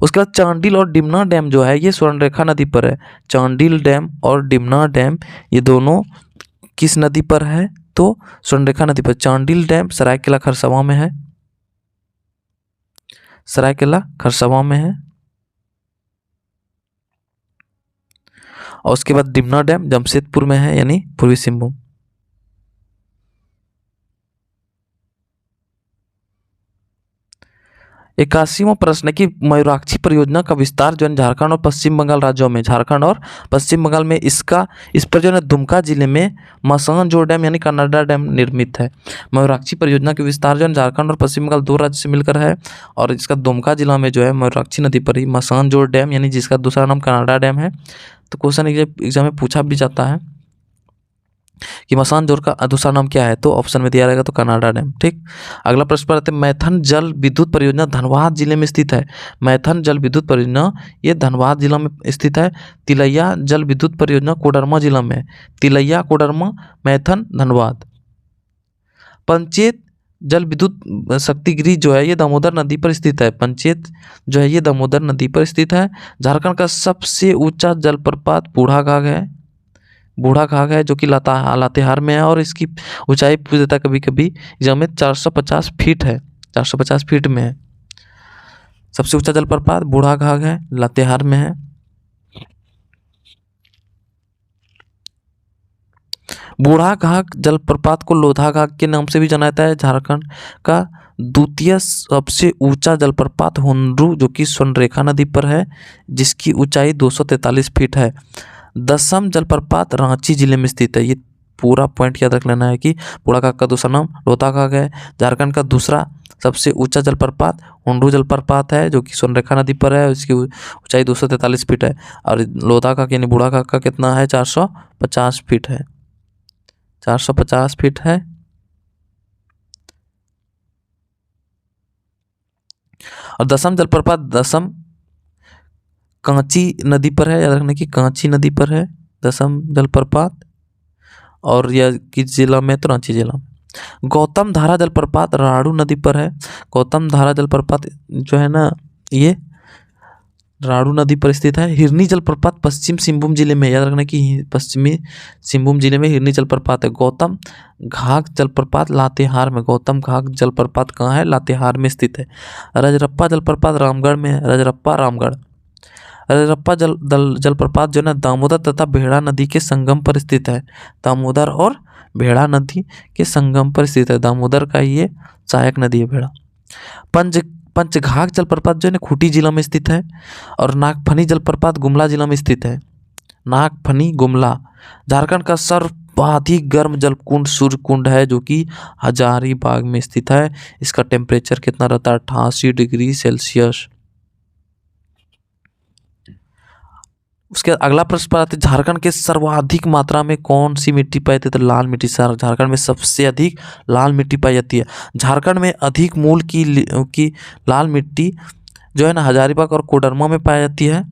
उसके बाद चांडिल और डिमना डैम जो है ये स्वर्णरेखा नदी पर है। चांडिल डैम और डिमना डैम ये दोनों किस नदी पर है? तो स्वर्णरेखा नदी पर। चांडिल डैम सरायकेला खरसावां में है, सरायकेला खरसावां में है। और उसके बाद डिमना डैम जमशेदपुर में है, यानी पूर्वी सिंहभूम। 81वां प्रश्न है कि मयूराक्षी परियोजना का विस्तार जो है झारखंड और पश्चिम बंगाल राज्यों में, झारखंड और पश्चिम बंगाल में इस पर जो है दुमका जिले में मसानजोर डैम यानी कनाडा डैम निर्मित है। मयूराक्षी परियोजना के विस्तार जो है झारखंड और पश्चिम बंगाल 2 राज्य से मिलकर है। और इसका दुमका जिला में जो है मयूराक्षी नदी पर ही मसानजोर डैम यानी जिसका दूसरा नाम कनाडा डैम है। तो क्वेश्चन एग्जाम में पूछा भी जाता है कि मसानजोर का दूसरा नाम क्या है, तो ऑप्शन में दिया रहेगा तो कनाडा डैम। ठीक, अगला प्रश्न पर आते हैं। मैथन जल विद्युत परियोजना धनबाद जिले में स्थित है। मैथन जल विद्युत परियोजना ये धनबाद जिला में स्थित है। तिलैया जल विद्युत परियोजना कोडरमा जिला में। तिलैया, कोडरमा, मैथन, धनबाद। पंचेत जल विद्युत शक्तिगृह जो है ये दामोदर नदी पर स्थित है। पंचेत जो है ये दामोदर नदी पर स्थित है। झारखंड का सबसे ऊंचा जलप्रपात बूढ़ाघाघ है। बूढ़ाघाघ है जो कि लातेहार में है और इसकी ऊंचाई पूछ देता कभी कभी एग्जाम में 450 फीट है, 450 फीट में है। सबसे ऊंचा जलप्रपात बूढ़ाघाघ है, लातेहार में है। बूढ़ाघाघ जलप्रपात को लोधाघाघ के नाम से भी जाना जाता है। झारखंड का द्वितीय सबसे ऊंचा जलप्रपात हुंड्रू जो कि स्वर्णरेखा नदी पर है, जिसकी ऊंचाई 243 फीट है। 10वां जलप्रपात रांची जिले में स्थित है। ये पूरा पॉइंट याद रख लेना है कि बूढ़ाघाघ का दूसरा नाम लोधाघाघ है। झारखंड का दूसरा सबसे ऊंचा जलप्रपात हुंड्रू जलप्रपात है जो कि स्वर्णरेखा नदी पर है, इसकी ऊंचाई 243 फीट है। और लोधाघाघ यानी बूढ़ाघाघ का कितना है? 450 फीट है, 450 फीट है। और 10वां जलप्रपात 10वां कांची नदी पर है, याद रखना कि कांची नदी पर है 10वां जलप्रपात। और यह किस जिला में? तो रांची जिला में। गौतम धारा जलप्रपात राड़ू नदी पर है। गौतम धारा जलप्रपात जो है ना ये राड़ू नदी पर स्थित है। हिरनी जलप्रपात पश्चिम सिंहभूम जिले में, याद रखना कि पश्चिमी सिंहभूम जिले में हिरनी जलप्रपात है। गौतम घाघ जलप्रपात लातेहार में। गौतम घाघ जलप्रपात कहाँ है? लातेहार में स्थित है। रजरप्पा जलप्रपात रामगढ़ में है। रजरप्पा, रामगढ़। रजरप्पा जलप्रपात जो है ना दामोदर तथा भेड़ा नदी के संगम पर स्थित है। दामोदर और भेड़ा नदी के संगम पर स्थित है। दामोदर का ये सहायक नदी है भेड़ा। पंचघाघ जलप्रपात जो है ना खूंटी जिला में स्थित है। और नागफनी जलप्रपात गुमला जिला में स्थित है। नागफनी, गुमला। झारखंड का सर्वाधिक गर्म जलकुंड सूर्यकुंड है जो कि हजारीबाग में स्थित है। इसका टेम्परेचर कितना रहता है? 88 डिग्री सेल्सियस। उसके अगला प्रश्न पर आते हैं। झारखंड के सर्वाधिक मात्रा में कौन सी मिट्टी पाई जाती है? तो लाल मिट्टी। झारखंड में सबसे अधिक लाल मिट्टी पाई जाती है। झारखंड में अधिक मूल की लाल मिट्टी जो है ना हजारीबाग और कोडरमा में पाई जाती है।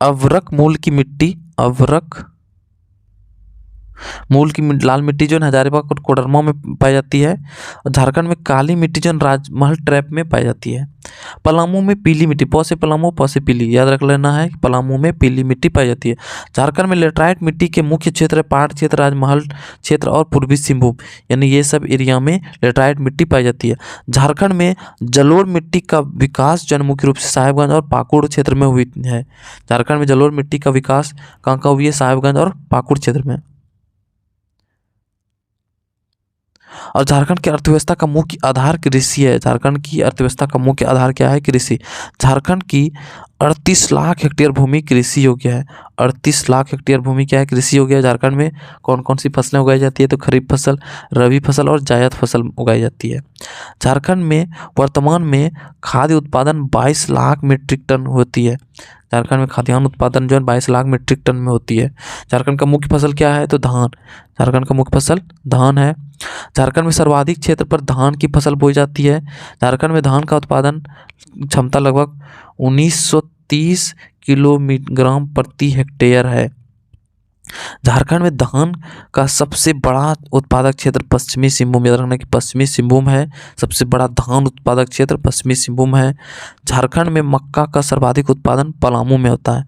अवरक मूल की मिट्टी, अवरक मूल की लाल मिट्टी जो है हजारीबाग और कोडरमा में पाई जाती है। झारखंड में काली मिट्टी जो राजमहल ट्रैप में पाई जाती है। पलामू में पीली मिट्टी, पौ से पलामू, पौ से पीली, याद रख लेना है। पलामू में पीली मिट्टी पाई जाती है। झारखंड में लेटराइट मिट्टी के मुख्य क्षेत्र पहाड़ क्षेत्र, राजमहल क्षेत्र और पूर्वी सिंहभूम, यानी ये सब एरिया में लेटराइट मिट्टी पाई जाती है। झारखंड में जलोढ़ मिट्टी का विकास जो मुख्य रूप से साहेबगंज और पाकुड़ क्षेत्र में हुई है। झारखंड में जलोढ़ मिट्टी का विकास कहाँ हुई है? साहेबगंज और पाकुड़ क्षेत्र में। और झारखंड की अर्थव्यवस्था का मुख्य आधार कृषि है। झारखंड की अर्थव्यवस्था का मुख्य आधार क्या है? कृषि। झारखंड की 38 लाख हेक्टेयर भूमि कृषि योग्य है। 38 लाख हेक्टेयर भूमि क्या है? कृषि योग्य है। झारखंड में कौन कौन सी फसलें उगाई जाती है? तो खरीफ फसल, रबी फसल और जायद फसल उगाई जाती है। झारखंड में वर्तमान में खाद्य उत्पादन 22 लाख मीट्रिक टन होती है। झारखंड में खाद्यान्न उत्पादन जो है 22 लाख मीट्रिक टन में होती है। झारखंड का मुख्य फसल क्या है? तो धान। झारखंड का मुख्य फसल धान है। झारखंड में सर्वाधिक क्षेत्र पर धान की फसल बोई जाती है। झारखंड में धान का उत्पादन क्षमता लगभग 1930 किलोग्राम प्रति हेक्टेयर है। झारखंड में धान का सबसे बड़ा उत्पादक क्षेत्र पश्चिमी सिंहभूम, याद रखना कि पश्चिमी सिंहभूम है सबसे बड़ा धान उत्पादक क्षेत्र, पश्चिमी सिंहभूम है। झारखंड में मक्का का सर्वाधिक उत्पादन पलामू में होता है।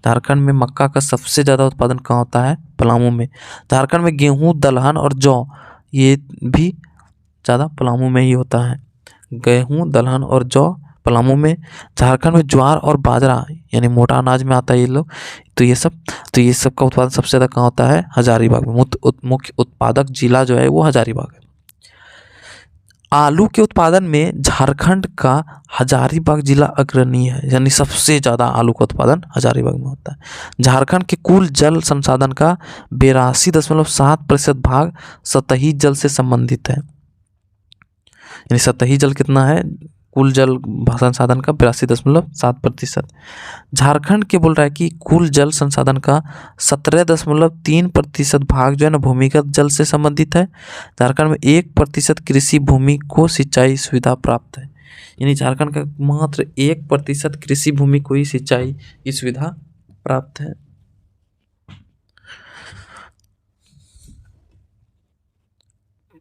झारखंड में मक्का का सबसे ज़्यादा उत्पादन कहाँ होता है? पलामू में। झारखंड में गेहूँ, दलहन और जौ ये भी ज़्यादा पलामू में ही होता है। गेहूँ, दलहन और जौ पलामू में। झारखंड में ज्वार और बाजरा यानी मोटा अनाज में आता है ये लोग। तो ये सब का उत्पादन सबसे ज़्यादा कहाँ होता है? हजारीबाग में। मुख्य उत्पादक जिला जो है वो हजारीबाग है। आलू के उत्पादन में झारखंड का हजारीबाग जिला अग्रणी है, यानी सबसे ज़्यादा आलू का उत्पादन हजारीबाग में होता है। झारखंड के कुल जल संसाधन का 82.7% भाग सतही जल से संबंधित है। यानी सतही जल कितना है? कुल जल संसाधन का 82.7%। झारखंड के बोल रहा है कि कुल जल संसाधन का 17.3% भाग जो है ना भूमिगत जल से संबंधित है। झारखंड में 1% कृषि भूमि को सिंचाई सुविधा प्राप्त है। यानी झारखंड का मात्र 1% कृषि भूमि को ही सिंचाई की सुविधा प्राप्त है।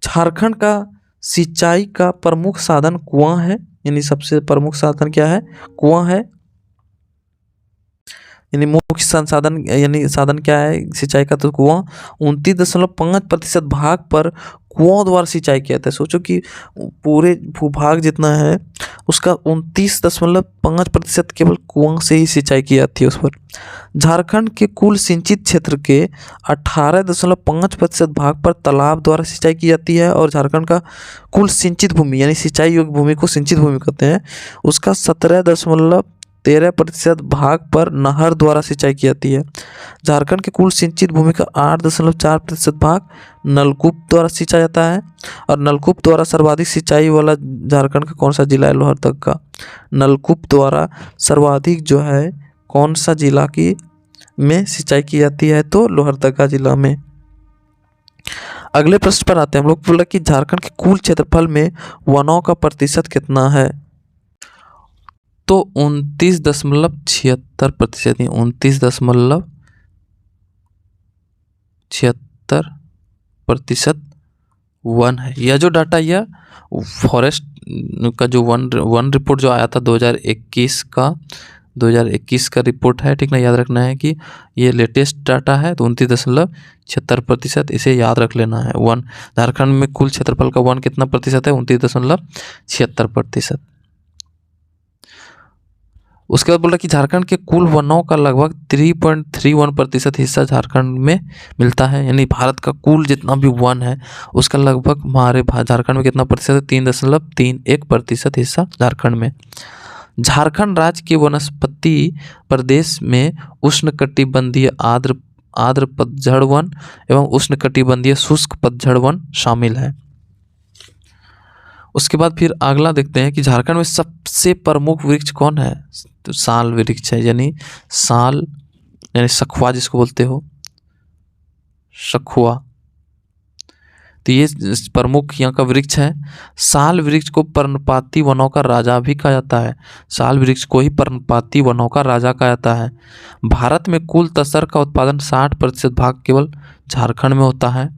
झारखंड का सिंचाई का प्रमुख साधन कुआं है। यानी सबसे प्रमुख साधन क्या है? कुआं है। यानी मुख्य संसाधन यानी साधन क्या है सिंचाई का? तो कुआं। 29.5% भाग पर कुआं द्वारा सिंचाई किया जाता है। सोचो कि पूरे भूभाग जितना है उसका 29.5% केवल कुआं से ही सिंचाई की जाती है उस पर। झारखंड के कुल सिंचित क्षेत्र के 18.5% भाग पर तालाब द्वारा सिंचाई की जाती है। और झारखंड का कुल सिंचित भूमि यानी सिंचाई योग्य भूमि को सिंचित भूमि कहते हैं, उसका 17.13% भाग पर नहर द्वारा सिंचाई की जाती है। झारखंड के कुल सिंचित भूमि का 8.4% भाग नलकूप द्वारा सिंचा जाता है। और नलकूप द्वारा सर्वाधिक सिंचाई वाला झारखंड का कौन सा जिला है? लोहरदगा का। नलकूप द्वारा सर्वाधिक जो है कौन सा जिला की में सिंचाई की जाती है? तो लोहरदगा जिला में। अगले प्रश्न पर आते हैं हम लोग। बोला कि झारखंड के कुल क्षेत्रफल में वनों का प्रतिशत कितना है? तो 29.76%। 29.76% वन है। यह जो डाटा यह फॉरेस्ट का जो वन रिपोर्ट जो आया था 2021 का रिपोर्ट है, ठीक ना। याद रखना है कि ये लेटेस्ट डाटा है। तो 29.76% इसे याद रख लेना है। वन झारखंड में कुल क्षेत्रफल का वन कितना प्रतिशत है? 29.76%। उसके बाद बोला कि झारखंड के कुल वनों का लगभग 3.31% हिस्सा झारखंड में मिलता है। यानी भारत का कुल जितना भी वन है उसका लगभग हमारे झारखंड में कितना प्रतिशत है? 3.31% हिस्सा झारखंड में। झारखंड राज्य के वनस्पति प्रदेश में उष्णकटिबंधीय आर्द्र पतझड़ वन एवं उष्णकटिबंधीय शुष्क पतझड़ वन शामिल है। उसके बाद फिर अगला देखते हैं कि झारखंड में सबसे प्रमुख वृक्ष कौन है? तो साल वृक्ष है। यानी साल यानी सखुआ जिसको बोलते हो, सखुआ। तो ये प्रमुख यहाँ का वृक्ष है। साल वृक्ष को पर्णपाती वनों का राजा भी कहा जाता है। साल वृक्ष को ही पर्णपाती वनों का राजा कहा जाता है। भारत में कुल तसर का उत्पादन 60% भाग केवल झारखंड में होता है।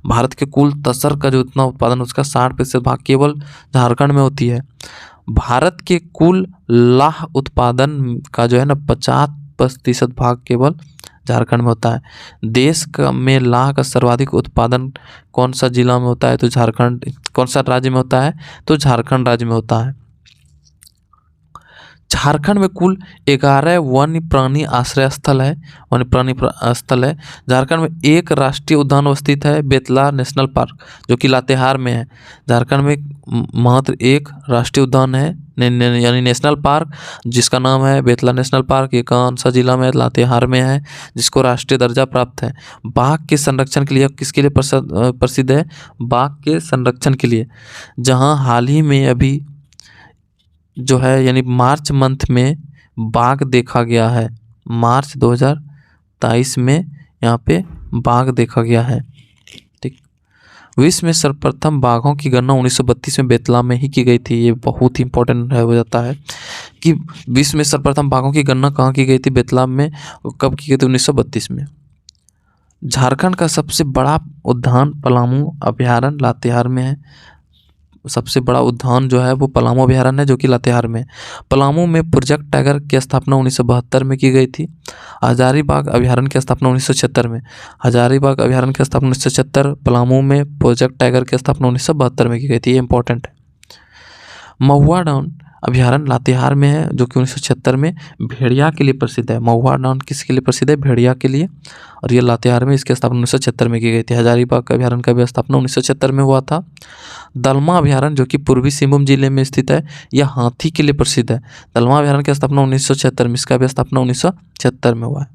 भारत के कुल तसर का जो इतना उत्पादन उसका 60% भाग केवल झारखंड में होती है। भारत के कुल लाह उत्पादन का जो है ना 50% भाग केवल झारखंड में होता है। देश का में लाह का सर्वाधिक उत्पादन कौन सा जिला में होता है? तो झारखंड। कौन सा राज्य में होता है? तो झारखंड राज्य में होता है। झारखंड में कुल 11 वन्य प्राणी आश्रय स्थल है, वन्य प्राणी स्थल है। झारखंड में एक राष्ट्रीय उद्यान अवस्थित है, बेतला नेशनल पार्क, जो कि लातेहार में है। झारखंड में मात्र एक राष्ट्रीय उद्यान है, यानी नेशनल पार्क, जिसका नाम है बेतला नेशनल पार्क। ये कौन सा जिला में है? लातेहार में है, जिसको राष्ट्रीय दर्जा प्राप्त है। बाघ के संरक्षण के लिए किसके लिए प्रसिद्ध है? बाघ के संरक्षण के लिए, जहाँ हाल ही में अभी जो है यानी मार्च मंथ में बाघ देखा गया है। मार्च 2023 में यहाँ पे बाघ देखा गया है। ठीक, विश्व में सर्वप्रथम बाघों की गणना 1932 में बेतला में ही की गई थी। ये बहुत ही इंपॉर्टेंट हो जाता है कि विश्व में सर्वप्रथम बाघों की गणना कहाँ की गई थी? बेतला में। कब की गई थी? 1932 में। झारखंड का सबसे बड़ा उद्यान पलामू अभयारण्य लातेहार में है। सबसे बड़ा उद्यान जो है वो पलामू अभयारण्य है, जो कि लातेहार में। पलामू में प्रोजेक्ट टाइगर की स्थापना 1972 में की गई थी। हजारीबाग अभयारण्य की स्थापना 1976 में। हजारीबाग अभयारण्य की स्थापना 1976, पलामू में प्रोजेक्ट टाइगर की स्थापना 1972 में की गई थी। ये इंपॉर्टेंट है। महुआ डाउन अभयारण्य लातेहार में है, जो कि 1976 में भेड़िया के लिए प्रसिद्ध है। महुआ डाउन किसके लिए प्रसिद्ध है? भेड़िया के लिए, और ये लातेहार में इसकी स्थापना 1976 में की गई थी। हजारीबाग अभयारण्य का भी स्थापना 1976 में हुआ था। दलमा अभयारण्य, जो कि पूर्वी सिंहभूम जिले में स्थित है, यह हाथी के लिए प्रसिद्ध है। दलमा अभयारण्य की स्थापना 1976 में, इसका भी स्थापना 1976 में हुआ है।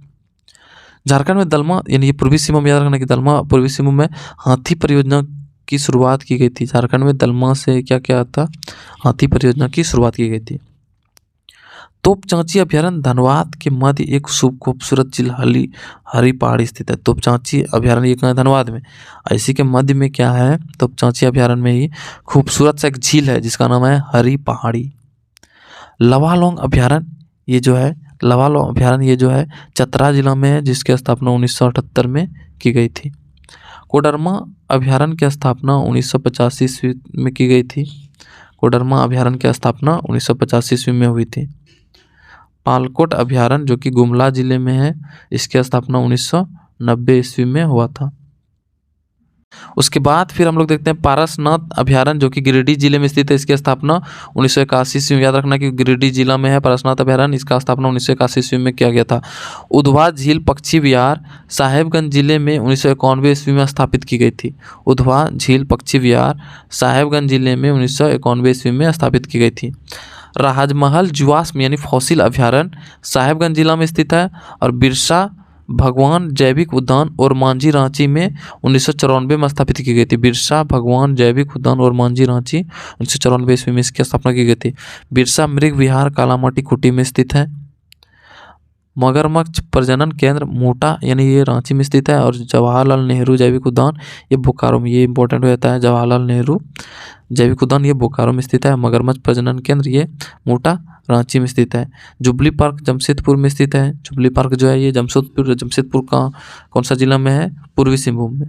झारखंड में दलमा यानी पूर्वी सिंहभूम, याद रखना कि दलमा पूर्वी सिंहभूम में हाथी परियोजना की शुरुआत की गई थी। झारखंड में दलमा से क्या क्या था? हाथी परियोजना की शुरुआत की गई थी। तोपचांची अभयारण्य धनबाद के मध्य एक खूबसूरत झील हरी पहाड़ी स्थित है। तोपचांची अभयारण्य ये कहाँ है? धनबाद में। इसी के मध्य में क्या है? तोपचांची अभयारण्य में ही खूबसूरत सा एक झील है, जिसका नाम है हरी पहाड़ी। लवालोंग अभयारण्य ये जो है, लवालोंग अभयारण्य ये जो है चतरा जिला में है, जिसकी स्थापना 1978 में की गई थी। कोडरमा अभयारण्य की स्थापना 1985 ईस्वी में की गई थी। कोडरमा अभयारण्य की स्थापना 1985 ईस्वी में हुई थी। पालकोट अभयारण्य, जो कि गुमला जिले में है, इसकी स्थापना 1990 ईस्वी में हुआ था। उसके बाद फिर हम लोग देखते हैं पारसनाथ अभयारण्य, जो कि गिरिडीह जिले में स्थित है। इसकी स्थापना 1981 ईस्वी में, याद रखना कि गिरिडीह जिला में है पारसनाथ अभयारण्य। इसका स्थापना 1981 ईस्वी में किया गया था। उधवा झील पक्षी विहार साहेबगंज जिले में 1991 ईस्वी में स्थापित की गई थी। उधवा झील पक्षी विहार साहेबगंज जिले में 1991 ईस्वी में स्थापित की गई थी। राजमहल जीवाश्म यानी फॉसिल अभयारण्य साहेबगंज जिला में स्थित है, और बिरसा भगवान जैविक उद्यान और मांझी रांची में 1994 में स्थापित की गई थी। बिरसा भगवान जैविक उद्यान और मांझी रांची 1994 ईस्वी में इसकी स्थापना की गई थी। बिरसा मृग विहार कालामाटी खूंटी में स्थित है। मगरमच्छ प्रजनन केंद्र मोटा यानी ये रांची में स्थित है, और जवाहरलाल नेहरू जैविक उद्यान ये बोकारो में, ये इंपॉर्टेंट हो जाता है। जवाहरलाल नेहरू जैविक उद्यान ये बोकारो में स्थित है। मगरमच्छ प्रजनन केंद्र ये मोटा रांची में स्थित है। जुबली पार्क जमशेदपुर में स्थित है। जुबली पार्क जो है ये जमशेदपुर का कौन सा जिला में है? पूर्वी सिंहभूम में,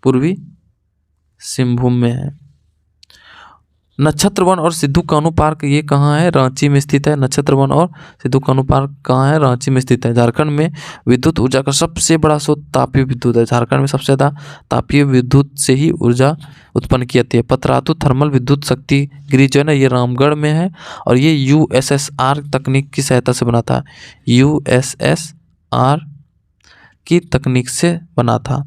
पूर्वी सिंहभूम में है। नक्षत्र वन और सिद्धू कान्हू पार्क ये कहाँ है? रांची में स्थित है। नक्षत्र वन और सिद्धू कान्हू पार्क कहाँ है? रांची में स्थित है। झारखंड में विद्युत ऊर्जा का सबसे बड़ा स्रोत तापीय विद्युत है। झारखंड में सबसे ज़्यादा तापीय विद्युत से ही ऊर्जा उत्पन्न की जाती है। पतरातू थर्मल विद्युत शक्ति गृह जो है ना, ये रामगढ़ में है, और ये USSR तकनीक की सहायता से बना था। USSR की तकनीक से बना था।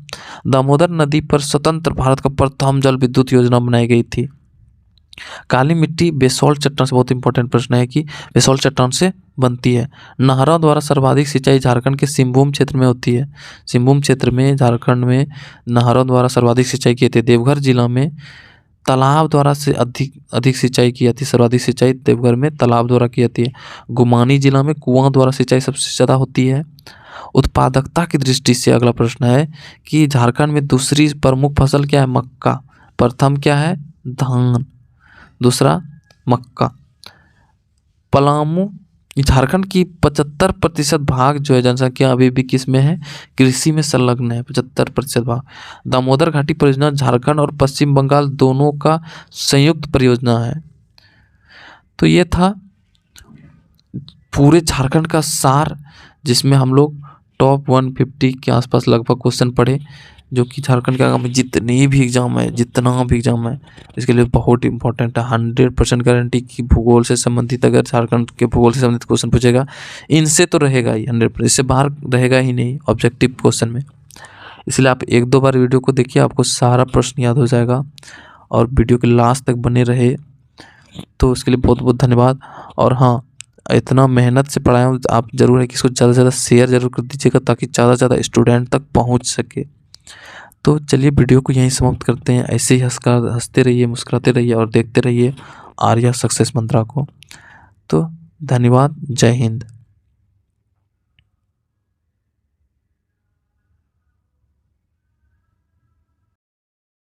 दामोदर नदी पर स्वतंत्र भारत का प्रथम जल विद्युत योजना बनाई गई थी। काली मिट्टी बेसोल्ट चट्टान से, बहुत इंपॉर्टेंट प्रश्न है कि बेसोल्ट चट्टान से बनती है। नहरों द्वारा सर्वाधिक सिंचाई झारखंड के सिंहभूम क्षेत्र में होती है। सिंहभूम क्षेत्र में झारखंड में नहरों द्वारा सर्वाधिक सिंचाई की जाती है। देवघर जिला में तालाब द्वारा से अधिक सिंचाई की जाती है। सर्वाधिक सिंचाई देवघर में तालाब द्वारा की जाती है। गुमानी जिला में कुआं द्वारा सिंचाई सबसे ज़्यादा होती है। उत्पादकता की दृष्टि से अगला प्रश्न है कि झारखंड में दूसरी प्रमुख फसल क्या है? मक्का। प्रथम क्या है? धान, दूसरा मक्का। पलामू झारखंड की 75% भाग जो है जनसंख्या अभी भी किस में है? कृषि में संलग्न है, 75% भाग। दामोदर घाटी परियोजना झारखंड और पश्चिम बंगाल दोनों का संयुक्त परियोजना है। तो ये था पूरे झारखंड का सार, जिसमें हम लोग टॉप 150 के आसपास लगभग क्वेश्चन पढ़े। जो कि झारखंड के आगामी जितनी भी एग्जाम है, जितना भी एग्जाम है, इसके लिए बहुत इंपॉर्टेंट है। 100% गारंटी की भूगोल से संबंधित, अगर झारखंड के भूगोल से संबंधित क्वेश्चन पूछेगा, इनसे तो रहेगा ही 100%, इससे बाहर रहेगा ही नहीं ऑब्जेक्टिव क्वेश्चन में। इसलिए आप 1-2 बार वीडियो को देखिए, आपको सारा प्रश्न याद हो जाएगा। और वीडियो के लास्ट तक बने रहे तो उसके लिए बहुत बहुत धन्यवाद। और हाँ, इतना मेहनत से पढ़ाया हूँ, आप ज़रूर है कि इसको ज़्यादा से ज़्यादा शेयर ज़रूर कर दीजिएगा ताकि ज़्यादा से ज़्यादा स्टूडेंट तक पहुँच सके। तो चलिए वीडियो को यहीं समाप्त करते हैं। ऐसे ही हंसते रहिए, मुस्कुराते रहिए और देखते रहिए आर्या सक्सेस मंत्रा को। तो धन्यवाद, जय हिंद।